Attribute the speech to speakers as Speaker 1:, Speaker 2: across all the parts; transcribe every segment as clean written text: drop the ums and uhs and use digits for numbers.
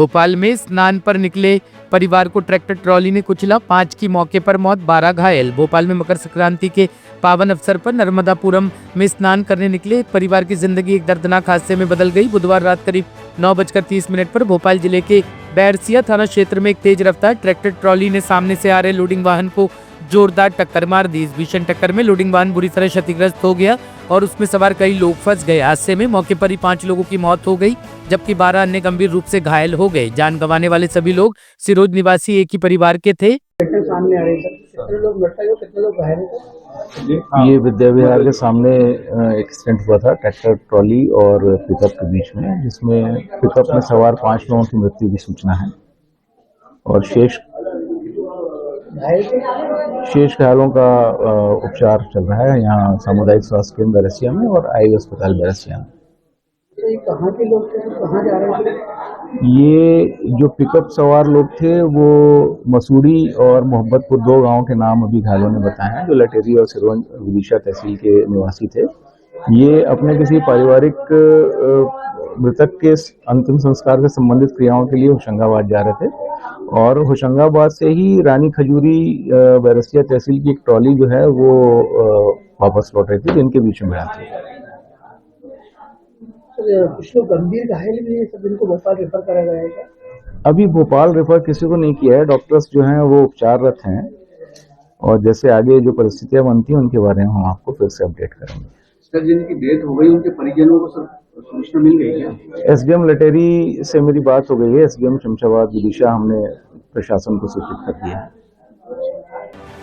Speaker 1: भोपाल में स्नान पर निकले परिवार को ट्रैक्टर ट्रॉली ने कुचला, 5 की मौके पर मौत, 12 घायल। भोपाल में मकर संक्रांति के पावन अवसर पर नर्मदापुरम में स्नान करने निकले एक परिवार की जिंदगी एक दर्दनाक हादसे में बदल गई। बुधवार रात करीब 9:30 पर भोपाल जिले के बैरसिया थाना क्षेत्र में एक तेज रफ्तार ट्रैक्टर ट्रॉली ने सामने से आ रहे लोडिंग वाहन को जोरदार टक्कर मार दी। इस भीषण टक्कर में लोडिंग वाहन बुरी तरह क्षतिग्रस्त हो गया और उसमें सवार कई लोग फंस गए। हादसे में मौके पर ही 5 लोगों की मौत हो गई, जबकि 12 अन्य गंभीर रूप से घायल हो गए। जान गंवाने वाले सभी लोग सिरोज निवासी एक ही परिवार के थे।
Speaker 2: सामने आ रहे हैं, कितने लोग मरते हैं, कितने लोग घायल हैं?
Speaker 3: ये विद्या विहार के सामने एक एक्सीडेंट हुआ था ट्रैक्टर ट्रॉली और पिकअप के बीच में, जिसमें पिकअप में सवार 5 लोगों की मृत्यु की सूचना है और शेष घायलों का उपचार चल रहा है यहाँ सामुदायिक स्वास्थ्य केंद्र बैरसिया में और आई अस्पताल बैरसिया में।
Speaker 2: ये कहाँ के लोग थे, कहाँ जा रहे थे?
Speaker 3: ये जो पिकअप सवार लोग थे वो मसूरी और मोहब्बतपुर 2 गांव के नाम अभी घायलों ने बताए हैं, जो लटेरी और सिरोंज विदिशा तहसील के निवासी थे। ये अपने किसी पारिवारिक मृतक के अंतिम संस्कार से संबंधित क्रियाओं के लिए होशंगाबाद जा रहे थे और होशंगाबाद से ही रानी खजूरी बैरसिया तहसील की एक ट्रॉली जो है वो वापस लौट रही थी, जिनके बीच में भिड़ा थी।
Speaker 2: कुछ लोग गंभीर घायल भी हैं, सब इनको भोपाल रेफर करा गया है।
Speaker 3: अभी भोपाल रेफर किसी को नहीं किया है, डॉक्टर्स जो हैं वो उपचाररत हैं और जैसे आगे जो परिस्थितियां बनती हैं उनके बारे में हम आपको फिर से अपडेट करेंगे।
Speaker 2: सर, जिनकी डेथ हो गई उनके परिजनों को सर सूचना मिल गई क्या?
Speaker 3: एसडीएम लटेरी से मेरी बात हो गई है, एसडीएम शमशाबाद विदिशा हमने प्रशासन को सूचित कर दिया है।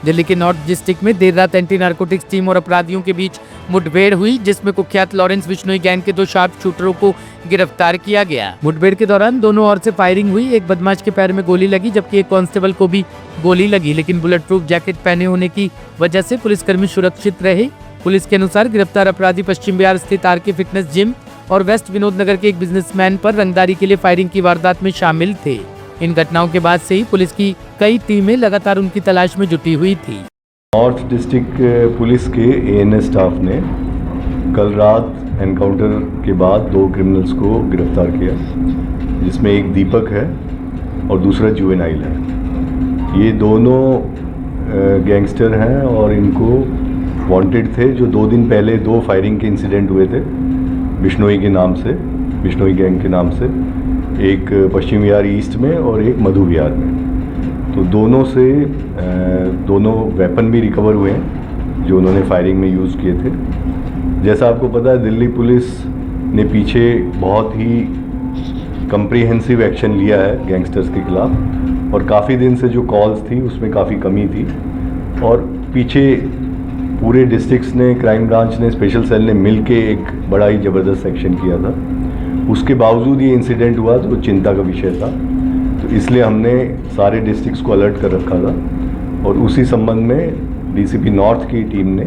Speaker 1: दिल्ली के नॉर्थ डिस्ट्रिक्ट में देर रात एंटी नारकोटिक्स टीम और अपराधियों के बीच मुठभेड़ हुई, जिसमें कुख्यात लॉरेंस बिश्नोई गैंग के 2 शार्प शूटरों को गिरफ्तार किया गया। मुठभेड़ के दौरान दोनों ओर से फायरिंग हुई, एक बदमाश के पैर में गोली लगी जबकि एक कांस्टेबल को भी गोली लगी, लेकिन बुलेट प्रूफ जैकेट पहने होने की वजह से पुलिसकर्मी सुरक्षित रहे। पुलिस के अनुसार गिरफ्तार अपराधी पश्चिम बिहार स्थित आरके फिटनेस जिम और वेस्ट विनोद नगर के एक बिजनेसमैन पर रंगदारी के लिए फायरिंग की वारदात में शामिल थे। इन घटनाओं के बाद से ही पुलिस की कई टीमें लगातार उनकी तलाश में जुटी हुई थी।
Speaker 4: नॉर्थ डिस्ट्रिक्ट पुलिस के एएनएस स्टाफ ने कल रात एनकाउंटर के बाद 2 क्रिमिनल्स को गिरफ्तार किया, जिसमें एक दीपक है और दूसरा जुवेनाइल है। ये दोनों गैंगस्टर हैं और इनको वांटेड थे, जो 2 दिन पहले 2 फायरिंग के इंसिडेंट हुए थे बिश्नोई के नाम से, बिश्नोई गैंग के नाम से, एक पश्चिम बिहार ईस्ट में और एक मधु विहार में। तो दोनों से दोनों वेपन भी रिकवर हुए हैं जो उन्होंने फायरिंग में यूज़ किए थे। जैसा आपको पता है, दिल्ली पुलिस ने पीछे बहुत ही कम्प्रीहेंसिव एक्शन लिया है गैंगस्टर्स के खिलाफ और काफ़ी दिन से जो कॉल्स थी उसमें काफ़ी कमी थी और पीछे पूरे डिस्ट्रिक्ट्स ने, क्राइम ब्रांच ने, स्पेशल सेल ने मिल के एक बड़ा ही ज़बरदस्त एक्शन किया था। उसके बावजूद ये इंसिडेंट हुआ तो चिंता का विषय था, तो इसलिए हमने सारे डिस्ट्रिक्ट्स को अलर्ट कर रखा था और उसी संबंध में डीसीपी नॉर्थ की टीम ने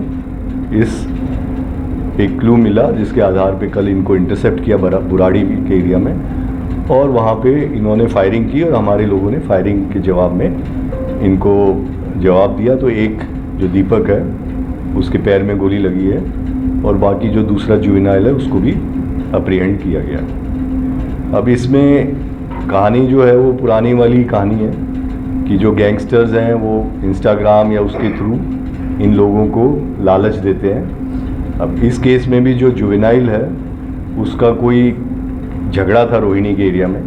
Speaker 4: एक क्लू मिला जिसके आधार पे कल इनको इंटरसेप्ट किया बुराड़ी के एरिया में और वहाँ पे इन्होंने फायरिंग की और हमारे लोगों ने फायरिंग के जवाब में इनको जवाब दिया। तो एक जो दीपक है उसके पैर में गोली लगी है और बाकी जो दूसरा जुवेनाइल है उसको भी अप्रीहेंड किया गया। अब इसमें कहानी जो है वो पुरानी वाली कहानी है कि जो गैंगस्टर्स हैं वो इंस्टाग्राम या उसके थ्रू इन लोगों को लालच देते हैं। अब इस केस में भी जो जुवेनाइल है उसका कोई झगड़ा था रोहिणी के एरिया में,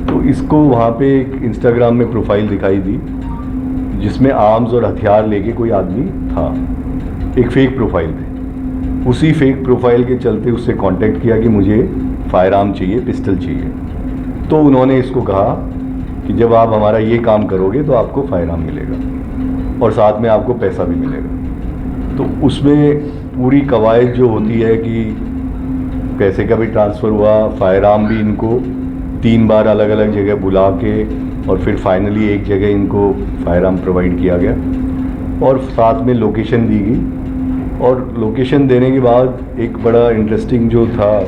Speaker 4: तो इसको वहाँ पे एक इंस्टाग्राम में प्रोफाइल दिखाई दी जिसमें आर्म्स और हथियार लेके कोई आदमी था, एक फेक प्रोफाइल थी। उसी फेक प्रोफाइल के चलते उससे कांटेक्ट किया कि मुझे फायर आर्म चाहिए, पिस्टल चाहिए। तो उन्होंने इसको कहा कि जब आप हमारा ये काम करोगे तो आपको फायर आर्म मिलेगा और साथ में आपको पैसा भी मिलेगा। तो उसमें पूरी कवायद जो होती है कि पैसे का भी ट्रांसफ़र हुआ, फायर आर्म भी इनको 3 बार अलग अलग जगह बुला के और फिर फाइनली एक जगह इनको फायर आर्म प्रोवाइड किया गया और साथ में लोकेशन दी गई। और लोकेशन देने के बाद एक बड़ा इंटरेस्टिंग जो था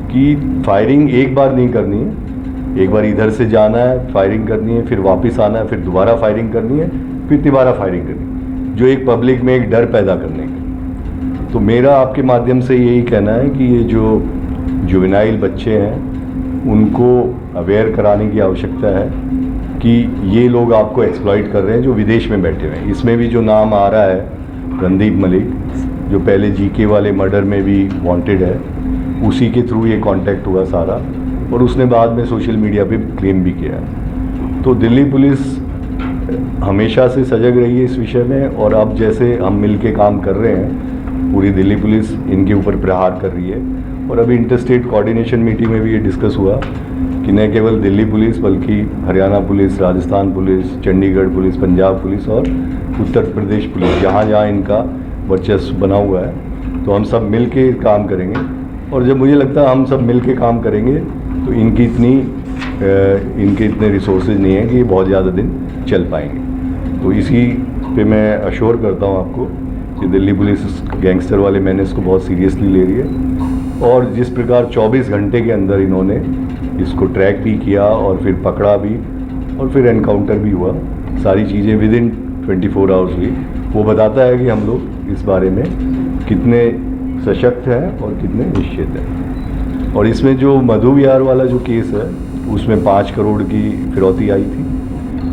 Speaker 4: कि फायरिंग एक बार नहीं करनी है, एक बार इधर से जाना है, फायरिंग करनी है, फिर वापस आना है, फिर दोबारा फायरिंग करनी है, फिर दोबारा फायरिंग करनी है, जो एक पब्लिक में एक डर पैदा करने का। तो मेरा आपके माध्यम से यही कहना है कि ये जो जुवेनाइल बच्चे हैं उनको अवेयर कराने की आवश्यकता है कि ये लोग आपको एक्सप्लॉइट कर रहे हैं जो विदेश में बैठे हुए हैं। इसमें भी जो नाम आ रहा है रणदीप मलिक, जो पहले जीके वाले मर्डर में भी वांटेड है, उसी के थ्रू ये कांटेक्ट हुआ सारा, और उसने बाद में सोशल मीडिया पे क्लेम भी किया है। तो दिल्ली पुलिस हमेशा से सजग रही है इस विषय में, और अब जैसे हम मिल के काम कर रहे हैं, पूरी दिल्ली पुलिस इनके ऊपर प्रहार कर रही है। और अभी इंटरस्टेट कोऑर्डिनेशन मीटिंग में भी ये डिस्कस हुआ कि न केवल दिल्ली पुलिस बल्कि Haryana police, Rajasthan police, Chandigarh police, Punjab police और उत्तर प्रदेश पुलिस, जहाँ जहाँ इनका वर्चस्व बना हुआ है, तो हम सब मिल के काम करेंगे। और जब मुझे लगता है हम सब मिल के काम करेंगे तो इनके इतने रिसोर्सेज नहीं हैं कि ये बहुत ज़्यादा दिन चल पाएंगे। तो इसी पे मैं अश्योर करता हूँ आपको कि दिल्ली पुलिस गैंगस्टर वाले मेनेस को बहुत सीरियसली ले रही है, और जिस प्रकार 24 घंटे के अंदर इन्होंने इसको ट्रैक भी किया और फिर पकड़ा भी और फिर एनकाउंटर भी हुआ, सारी चीज़ें विद इन 24 आवर्स हुई, वो बताता है कि हम लोग इस बारे में कितने सशक्त हैं और कितने निश्चित हैं। और इसमें जो मधु विहार वाला जो केस है उसमें 5 करोड़ की फिरौती आई थी,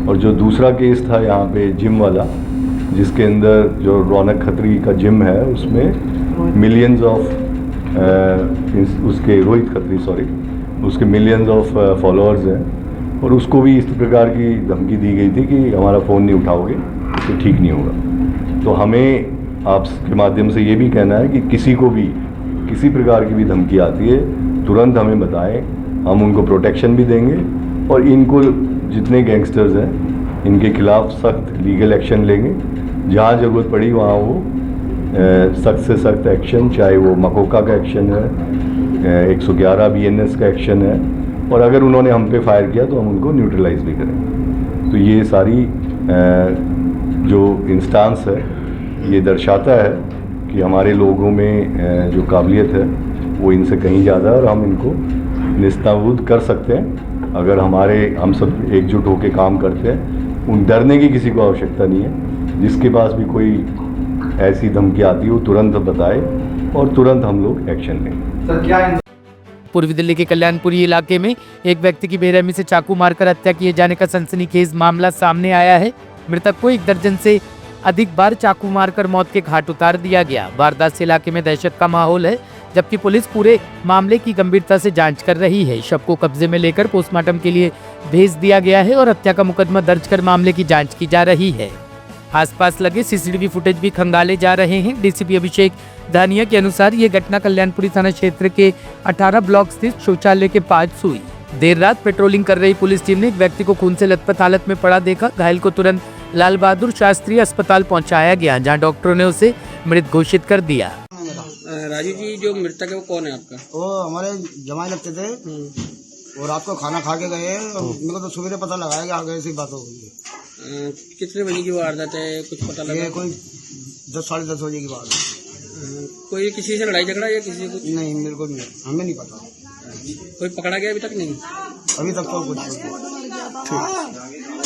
Speaker 4: और जो दूसरा केस था यहाँ पे जिम वाला, जिसके अंदर जो रौनक खत्री का जिम है उसमें मिलियंस ऑफ उसके रोहित खत्री उसके मिलियंस ऑफ फॉलोअर्स हैं, और उसको भी इस प्रकार की धमकी दी गई थी कि हमारा फ़ोन नहीं उठाओगे तो ठीक नहीं होगा। तो हमें आपके माध्यम से ये भी कहना है कि किसी को भी किसी प्रकार की भी धमकी आती है तुरंत हमें बताएं, हम उनको प्रोटेक्शन भी देंगे, और इनको जितने गैंगस्टर्स हैं इनके खिलाफ सख्त लीगल एक्शन लेंगे। जहाँ ज़रूरत पड़ी वहाँ वो सख्त से सख्त एक्शन, चाहे वो मकोका का एक्शन है, 111 BNS का एक्शन है, और अगर उन्होंने हम पे फायर किया तो हम उनको न्यूट्रलाइज भी करेंगे। तो ये सारी जो इंस्टांस है ये दर्शाता है कि हमारे लोगों में जो काबिलियत है वो इनसे कहीं ज़्यादा है, और हम इनको निस्ताबूद कर सकते हैं अगर हम सब एकजुट होकर काम करते हैं। उन डरने की किसी को आवश्यकता नहीं है। जिसके पास भी कोई ऐसी धमकी आती है वो तुरंत बताए और तुरंत हम लोग एक्शन लें।
Speaker 1: पूर्वी दिल्ली के कल्याणपुरी इलाके में एक व्यक्ति की बेरहमी से चाकू मारकर हत्या किए जाने का सनसनीखेज मामला सामने आया है। मृतक को 1 दर्जन से अधिक बार चाकू मारकर मौत के घाट उतार दिया गया। वारदात से इलाके में दहशत का माहौल है, जबकि पुलिस पूरे मामले की गंभीरता से जांच कर रही है। शव को कब्जे में लेकर पोस्टमार्टम के लिए भेज दिया गया है और हत्या का मुकदमा दर्ज कर मामले की जांच की जा रही है। आसपास लगे CCTV फुटेज भी खंगाले जा रहे हैं। डीसीपी अभिषेक धानिया के अनुसार ये घटना कल्याणपुरी थाना क्षेत्र के 18 ब्लॉक स्थित शौचालय के पास हुई। देर रात पेट्रोलिंग कर रही पुलिस टीम ने एक व्यक्ति को खून से लथपथ हालत में पड़ा देखा। घायल को तुरंत लाल बहादुर शास्त्री अस्पताल पहुंचाया गया, जहां डॉक्टरों ने उसे मृत घोषित कर दिया।
Speaker 2: राजू जी, जो मृतक है वो कौन है आपका?
Speaker 5: वो हमारे जमाई लगते थे और रात को खाना खा के गए, और मेरे को तो सुबह पता लगाया कि आगे ऐसी बात हो गई।
Speaker 2: कितने बजे की वारदात है, कुछ पता लगा?
Speaker 5: ये कोई 10 साढ़े 10 बजे की बात है।
Speaker 2: कोई किसी से लड़ाई झगड़ा या किसी से कुछ?
Speaker 5: नहीं, मेरे को नहीं, हमें नहीं पता।
Speaker 2: कोई पकड़ा गया अभी तक? नहीं,
Speaker 5: अभी तक तो कुछ।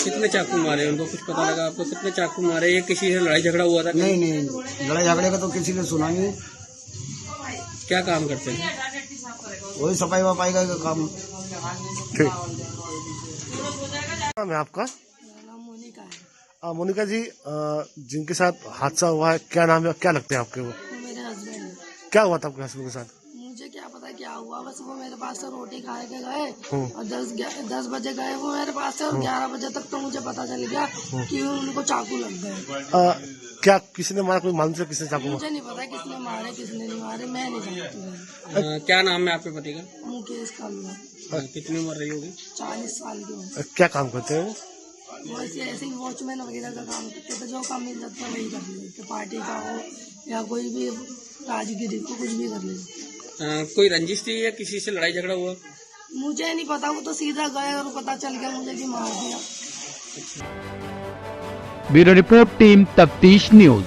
Speaker 2: कितने चाकू मारे उनको, कुछ पता लगा आपको? कितने चाकू मारे? ये किसी से लड़ाई झगड़ा हुआ था?
Speaker 5: नहीं, लड़ाई झगड़े का तो किसी ने सुना नहीं।
Speaker 2: क्या काम करते हैं?
Speaker 5: वही सफाई वफाई का काम।
Speaker 6: ठीक नाम है आपका?
Speaker 7: मोनिका है।
Speaker 6: मोनिका जी, जिनके साथ हादसा हुआ है क्या नाम है, क्या लगते हैं आपके? वो
Speaker 7: मेरे हस्बैंड है।
Speaker 6: क्या हुआ था आपके हस्बैंड के साथ?
Speaker 7: मुझे क्या पता क्या हुआ, बस वो मेरे पास से रोटी खा के गए और 10 बजे गए वो मेरे पास से, और 11 बजे तक तो मुझे पता चल गया कि उनको चाकू लग गए।
Speaker 6: क्या किसी ने मारा, कोई मालूम से किसने चाकू मारा?
Speaker 7: मुझे नहीं पता किसने मारे किसने नहीं मारे, मैं नहीं जानती।
Speaker 2: क्या नाम है आपके पति का?
Speaker 7: मुकेश कालूआ।
Speaker 2: कितनी उम्र रही होगी?
Speaker 7: 40 साल की उम्र।
Speaker 6: क्या काम करते हैं
Speaker 7: वो ऐसे ही वॉचमैन वगैरह का काम करते थे, जो काम मिल जाता है वही कर लेते, पार्टी का हो या कोई भी राजगिरी को कुछ भी कर लेते।
Speaker 2: कोई रंजिश थी या किसी से लड़ाई झगड़ा हुआ?
Speaker 7: मुझे नहीं पता, वो तो सीधा गए और पता चल गया मुझे कि मार दिया।
Speaker 1: ब्यूरो रिपोर्ट, टीम तफ्तीश न्यूज।